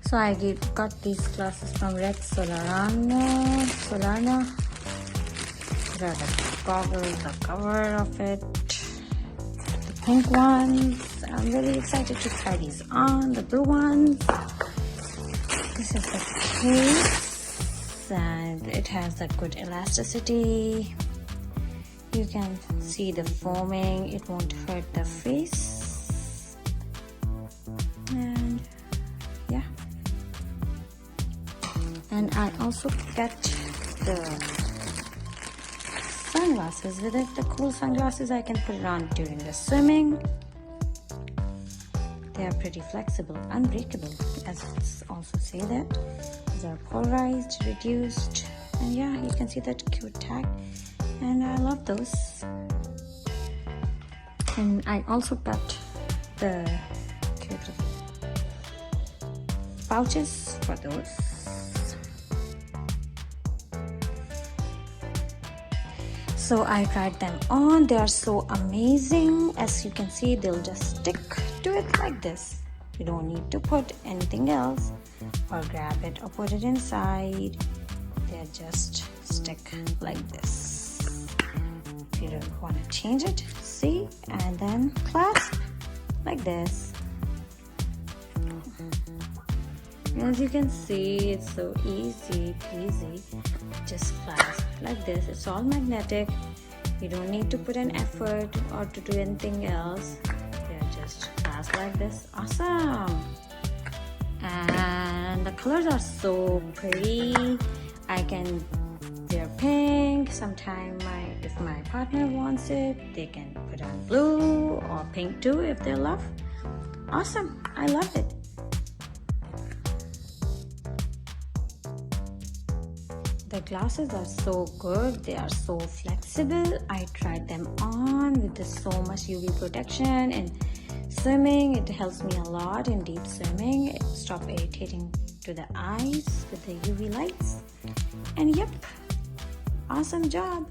So I got these glasses from Reks Solarna. These are the goggles, the cover of it, the pink ones. I'm really excited to try these on, the blue ones. This is the case and it has a good elasticity. You can see the foaming, it won't hurt the face. And yeah. And I also get the sunglasses with it, the cool sunglasses. I can put it on during the swimming. They are pretty flexible, unbreakable, as it's also say that. These are polarized, reduced, and yeah, you can see that cute tag. And I love those. And I also got the cute pouches for those. So I tried them on. They are so amazing. As you can see, they'll just stick to it like this. You don't need to put anything else or grab it or put it inside. They just stick like this. If you don't want to change it, see, and then clasp like this. As you can see, it's so easy peasy. Just clasp like this. It's all magnetic. You don't need to put an effort or to do anything else. They're just clasp like this. Awesome. And the colors are so pretty. They're pink. Sometimes if my partner wants it, they can put on blue or pink too if they love. Awesome. I love it. The glasses are so good. They are so flexible. I tried them on with so much UV protection and swimming. It helps me a lot in deep swimming. It stops irritating to the eyes with the UV lights. And yep, awesome job.